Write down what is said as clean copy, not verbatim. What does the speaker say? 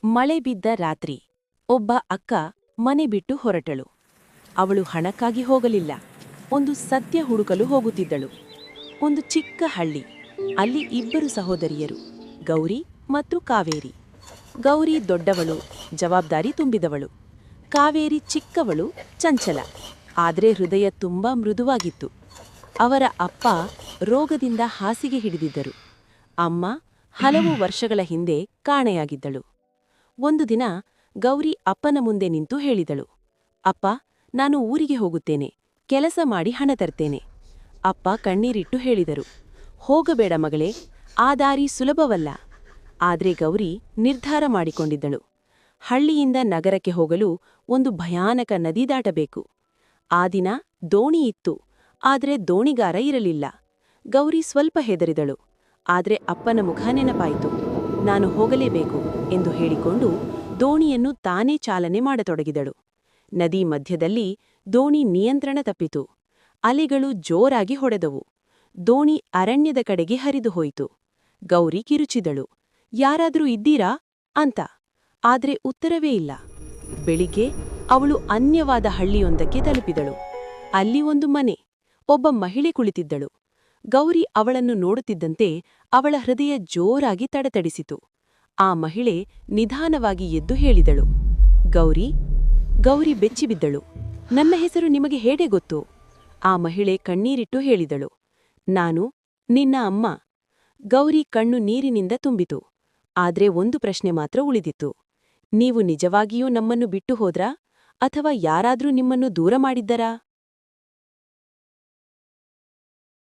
ಮಳೆ ಬಿದ್ದ ರಾತ್ರಿ ಒಬ್ಬ ಅಕ್ಕ ಮನೆ ಬಿಟ್ಟು ಹೊರಟಳು. ಅವಳು ಹಣಕ್ಕಾಗಿ ಹೋಗಲಿಲ್ಲ, ಒಂದು ಸತ್ಯ ಹುಡುಕಲು ಹೋಗುತ್ತಿದ್ದಳು. ಒಂದು ಚಿಕ್ಕ ಹಳ್ಳಿ, ಅಲ್ಲಿ ಇಬ್ಬರು ಸಹೋದರಿಯರು, ಗೌರಿ ಮತ್ತು ಕಾವೇರಿ. ಗೌರಿ ದೊಡ್ಡವಳು, ಜವಾಬ್ದಾರಿ ತುಂಬಿದವಳು. ಕಾವೇರಿ ಚಿಕ್ಕವಳು, ಚಂಚಲ, ಆದರೆ ಹೃದಯ ತುಂಬಾ ಮೃದುವಾಗಿತ್ತು. ಅವರ ಅಪ್ಪ ರೋಗದಿಂದ ಹಾಸಿಗೆ ಹಿಡಿದಿದ್ದರು. ಅಮ್ಮ ಹಲವು ವರ್ಷಗಳ ಹಿಂದೆ ಕಾಣೆಯಾಗಿದ್ದಳು. ಒಂದು ದಿನ ಗೌರಿ ಅಪ್ಪನ ಮುಂದೆ ನಿಂತು ಹೇಳಿದಳು, ಅಪ್ಪ, ನಾನು ಊರಿಗೆ ಹೋಗುತ್ತೇನೆ, ಕೆಲಸ ಮಾಡಿ ಹಣ ತರ್ತೇನೆ. ಅಪ್ಪ ಕಣ್ಣೀರಿಟ್ಟು ಹೇಳಿದರು, ಹೋಗಬೇಡ ಮಗಳೇ, ಆ ದಾರಿ ಸುಲಭವಲ್ಲ. ಆದ್ರೆ ಗೌರಿ ನಿರ್ಧಾರ ಮಾಡಿಕೊಂಡಿದ್ದಳು. ಹಳ್ಳಿಯಿಂದ ನಗರಕ್ಕೆ ಹೋಗಲು ಒಂದು ಭಯಾನಕ ನದಿ ದಾಟಬೇಕು. ಆ ದಿನ ದೋಣಿ ಇತ್ತು, ಆದ್ರೆ ದೋಣಿಗಾರ ಇರಲಿಲ್ಲ. ಗೌರಿ ಸ್ವಲ್ಪ ಹೆದರಿದಳು, ಆದ್ರೆ ಅಪ್ಪನ ಮುಖ ನೆನಪಾಯಿತು. ನಾನು ಹೋಗಲೇಬೇಕು ಎಂದು ಹೇಳಿಕೊಂಡು ದೋಣಿಯನ್ನು ತಾನೇ ಚಾಲನೆ ಮಾಡತೊಡಗಿದಳು. ನದಿ ಮಧ್ಯದಲ್ಲಿ ದೋಣಿ ನಿಯಂತ್ರಣ ತಪ್ಪಿತು. ಅಲೆಗಳು ಜೋರಾಗಿ ಹೊಡೆದವು. ದೋಣಿ ಅರಣ್ಯದ ಕಡೆಗೆ ಹರಿದು ಹೋಯಿತು. ಗೌರಿ ಕಿರುಚಿದಳು, ಯಾರಾದ್ರೂ ಇದ್ದೀರಾ ಅಂತ. ಆದ್ರೆ ಉತ್ತರವೇ ಇಲ್ಲ. ಬೆಳಿಗ್ಗೆ ಅವಳು ಅನ್ಯವಾದ ಹಳ್ಳಿಯೊಂದಕ್ಕೆ ತಲುಪಿದಳು. ಅಲ್ಲಿ ಒಂದು ಮನೆ, ಒಬ್ಬ ಮಹಿಳೆ ಕುಳಿತಿದ್ದಳು. ಗೌರಿ ಅವಳನ್ನು ನೋಡುತ್ತಿದ್ದಂತೆ ಅವಳ ಹೃದಯ ಜೋರಾಗಿ ತಡತಡಿಸಿತು. ಆ ಮಹಿಳೆ ನಿಧಾನವಾಗಿ ಎದ್ದು ಹೇಳಿದಳು, ಗೌರಿ. ಗೌರಿ ಬೆಚ್ಚಿಬಿದ್ದಳು. ನನ್ನ ಹೆಸರು ನಿಮಗೆ ಹೇಗೆ ಗೊತ್ತು? ಆ ಮಹಿಳೆ ಕಣ್ಣೀರಿಟ್ಟು ಹೇಳಿದಳು, ನಾನು ನಿನ್ನ ಅಮ್ಮ. ಗೌರಿ ಕಣ್ಣು ನೀರಿನಿಂದ ತುಂಬಿತು. ಆದ್ರೆ ಒಂದು ಪ್ರಶ್ನೆ ಮಾತ್ರ ಉಳಿದಿತ್ತು. ನೀವು ನಿಜವಾಗಿಯೂ ನಮ್ಮನ್ನು ಬಿಟ್ಟು ಹೋದ್ರಾ, ಅಥವಾ ಯಾರಾದ್ರೂ ನಿಮ್ಮನ್ನು ದೂರ ಮಾಡಿದ್ದರಾ?